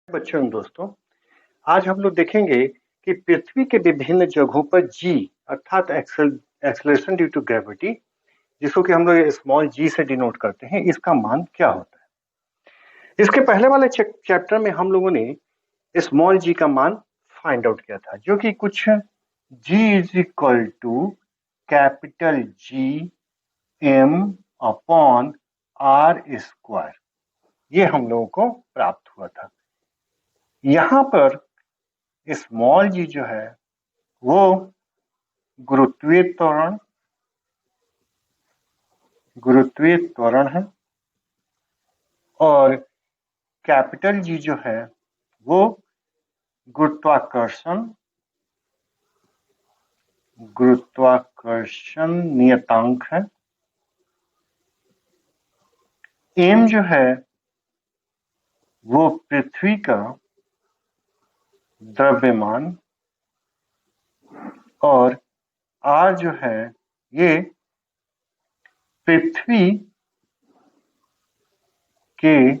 बच्चों एवं दोस्तों, आज हम लोग देखेंगे कि पृथ्वी के विभिन्न जगहों पर जी अर्थात एक्सेलरेशन ड्यू टू ग्रेविटी, जिसको कि हम लोग स्मॉल जी से डिनोट करते हैं, इसका मान क्या होता है। इसके पहले वाले चैप्टर में हम लोगों ने स्मॉल जी का मान फाइंड आउट किया था, जो कि कुछ g is equal to capital G M upon R square, ये हम लोगों को प्राप्त हुआ था। यहां पर स्मॉल जी जो है वो गुरुत्वीय त्वरण है और कैपिटल जी जो है वो गुरुत्वाकर्षण नियतांक है। एम जो है वो पृथ्वी का द्रव्यमान और आर जो है ये पृथ्वी के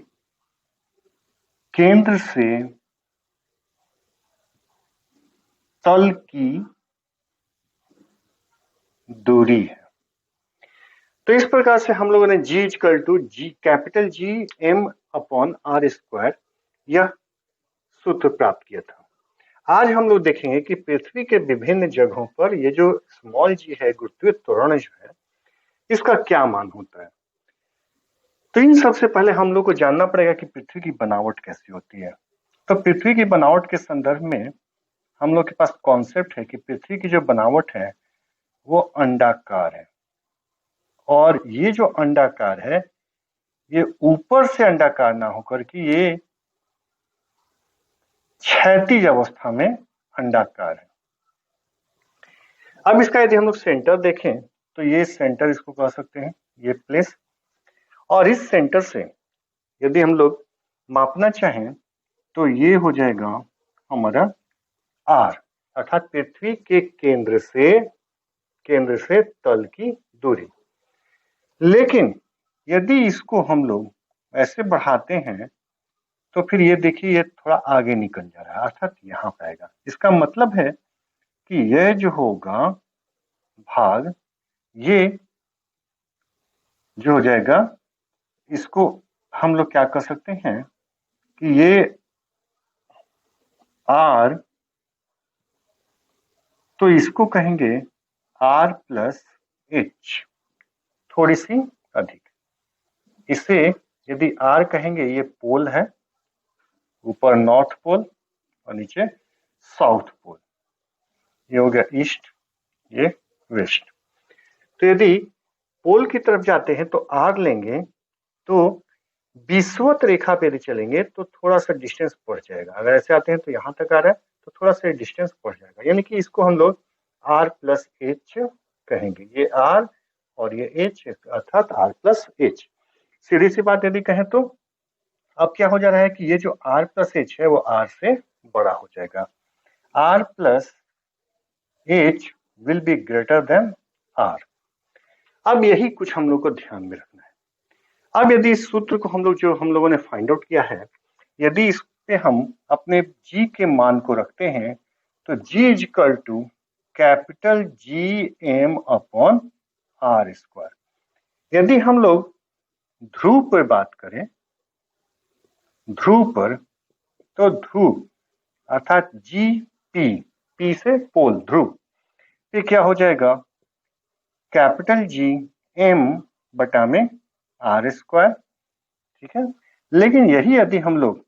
केंद्र से तल की दूरी है। तो इस प्रकार से हम लोगों ने G equal to G capital G M upon R square यह सूत्र प्राप्त किया था। आज हम लोग देखेंगे कि पृथ्वी के विभिन्न जगहों पर ये जो स्मॉल जी है, गुरुत्वीय त्वरण जो है, इसका क्या मान होता है। तो इन सबसे पहले हम लोग को जानना पड़ेगा कि पृथ्वी की बनावट कैसी होती है। तो पृथ्वी की बनावट के संदर्भ में हम लोग के पास कॉन्सेप्ट है कि पृथ्वी की जो बनावट है वो अंडाकार है, और ये जो अंडाकार है ये ऊपर से अंडाकार ना होकर कि ये क्षैतिज अवस्था में अंडाकार है। अब इसका यदि हम लोग सेंटर देखें तो ये सेंटर इसको कह सकते हैं, ये प्लेस, और इस सेंटर से यदि हम लोग मापना चाहें तो ये हो जाएगा हमारा आर, अर्थात पृथ्वी के केंद्र से तल की दूरी। लेकिन यदि इसको हम लोग ऐसे बढ़ाते हैं तो फिर ये देखिए ये थोड़ा आगे निकल जा रहा है, अर्थात यहाँ पे आएगा। इसका मतलब है कि यह जो होगा भाग, ये जो हो जाएगा, इसको हम लोग क्या कर सकते हैं कि ये आर, तो इसको कहेंगे आर प्लस एच, थोड़ी सी अधिक। इसे यदि आर कहेंगे, ये पोल है, ऊपर नॉर्थ पोल और नीचे साउथ पोल, ये हो गया ईस्ट, ये वेस्ट। तो यदि पोल की तरफ जाते हैं तो आर लेंगे, तो विषुवत रेखा पे यदि चलेंगे तो थोड़ा सा डिस्टेंस बढ़ जाएगा। अगर ऐसे आते हैं तो यहां तक आ रहा है तो थोड़ा सा डिस्टेंस बढ़ जाएगा, यानी कि इसको हम लोग आर प्लस एच कहेंगे। ये आर और ये एच, अर्थात आर प्लस एच। सीधी सी बात यदि कहें तो अब क्या हो जा रहा है कि ये जो आर प्लस एच है वो आर से बड़ा हो जाएगा। R plus H will be greater than R. अब यही कुछ हम लोग को ध्यान में रखना है। अब यदि इस सूत्र को हम लोगों ने फाइंड आउट किया है, यदि इस पे हम अपने जी के मान को रखते हैं तो g is equal to capital G M upon R square. यदि हम लोग ध्रुव पर बात करें, ध्रुव पर, तो ध्रुव अर्थात जी पी से पोल, ध्रुव, ये क्या हो जाएगा कैपिटल जी एम बटा में आर स्क्वायर, ठीक है। लेकिन यही यदि हम लोग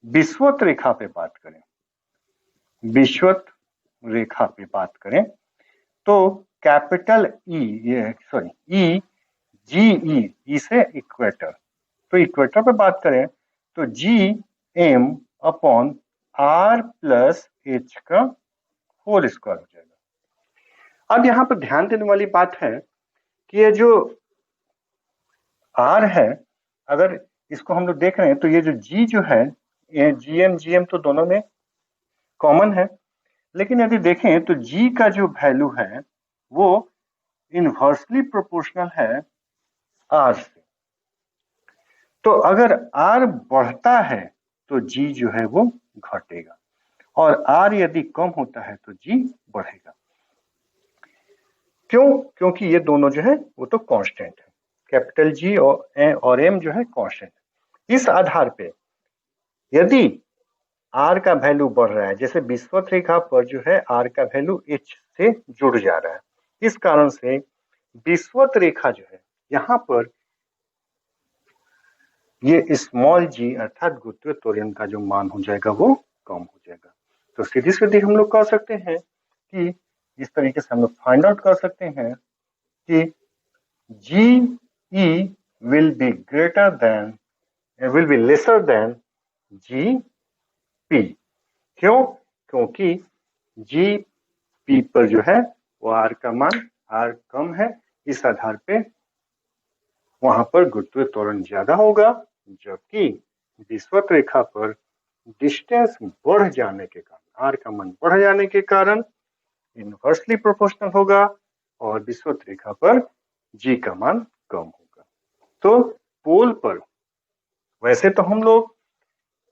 विषुवत रेखा पे बात करें, विषुवत रेखा पे बात करें तो कैपिटल ई, ये सॉरी ई, ई से इक्वेटर, तो इक्वेटर पे बात करें तो G M upon R plus H का होल स्क्वायर हो जाएगा। अब यहां पर ध्यान देने वाली बात है कि ये जो आर है, अगर इसको हम लोग देख रहे हैं तो ये जो जी जो है, ये जीएम तो दोनों में कॉमन है, लेकिन यदि देखें तो जी का जो वैल्यू है वो इनवर्सली प्रोपोर्शनल है आर से। तो अगर आर बढ़ता है तो जी जो है वो घटेगा, और आर यदि कम होता है तो जी बढ़ेगा। क्यों? क्योंकि ये दोनों जो है वो तो कांस्टेंट है, कैपिटल जी और एम जो है कांस्टेंट। इस आधार पे यदि आर का वैल्यू बढ़ रहा है, जैसे विषुवत रेखा पर जो है आर का वैल्यू एच से जुड़ जा रहा है, इस कारण से विषुवत रेखा जो है यहाँ पर ये स्मॉल जी अर्थात गुरुत्वीय त्वरण का जो मान हो जाएगा वो कम हो जाएगा। तो सीधी सीधी हम लोग कह सकते हैं कि इस तरीके से हम लोग फाइंड आउट कर सकते हैं कि g e will be lesser than g p. क्यों? क्योंकि जी पी पर जो है वो आर का मान आर कम है, इस आधार पे वहां पर गुरुत्वीय त्वरण ज्यादा होगा, जबकि विषुवत रेखा पर डिस्टेंस बढ़ जाने के कारण आर का मान बढ़ जाने के कारण इनवर्सली प्रोपोर्शनल होगा और विषुवत रेखा पर जी का मान कम होगा। तो पोल पर वैसे तो हम लोग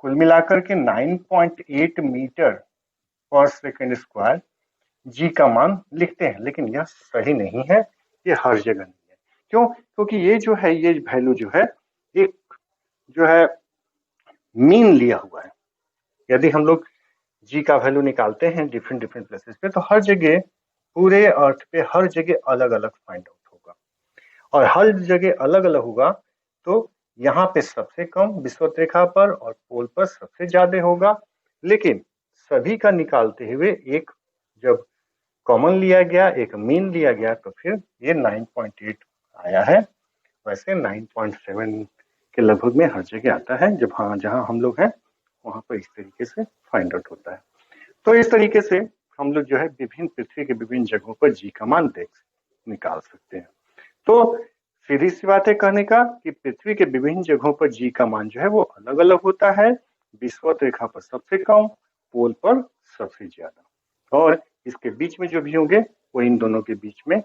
कुल मिलाकर के 9.8 मीटर पर सेकंड स्क्वायर जी का मान लिखते हैं, लेकिन यह सही नहीं है, ये हर जगह नहीं है। क्यों? क्योंकि ये जो है ये वैल्यू जो है एक जो है मीन लिया हुआ है। यदि हम लोग जी का वैल्यू निकालते हैं डिफरेंट डिफरेंट प्लेसेस पे, तो हर जगह पूरे अर्थ पे हर जगह अलग अलग फाइंड आउट होगा, और हर जगह अलग अलग होगा। तो यहाँ पे सबसे कम विषुवत रेखा पर और पोल पर सबसे ज्यादा होगा, लेकिन सभी का निकालते हुए एक जब कॉमन लिया गया, एक मीन लिया गया, तो फिर ये 9.8 आया है। वैसे 9.7 के लगभग में हर जगह आता है, जब जहां हम लोग हैं वहां पर इस तरीके से फाइंड आउट होता है। तो इस तरीके से हम लोग जो है विभिन्न पृथ्वी के विभिन्न जगहों पर जी का मान निकाल सकते हैं। तो सीधी सी बात है कहने का कि पृथ्वी के विभिन्न जगहों पर जी का मान जो है वो अलग अलग होता है, विषुवत रेखा पर सबसे कम, पोल पर सबसे ज्यादा, और इसके बीच में जो भी होंगे वो इन दोनों के बीच में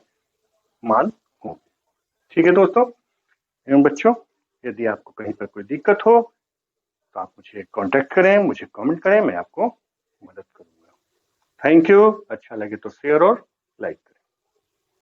मान होंगे। ठीक है दोस्तों एवं बच्चों, यदि आपको कहीं पर कोई दिक्कत हो तो आप मुझे कांटेक्ट करें, मुझे कमेंट करें, मैं आपको मदद करूंगा। Thank you. अच्छा लगे तो शेयर और लाइक करें।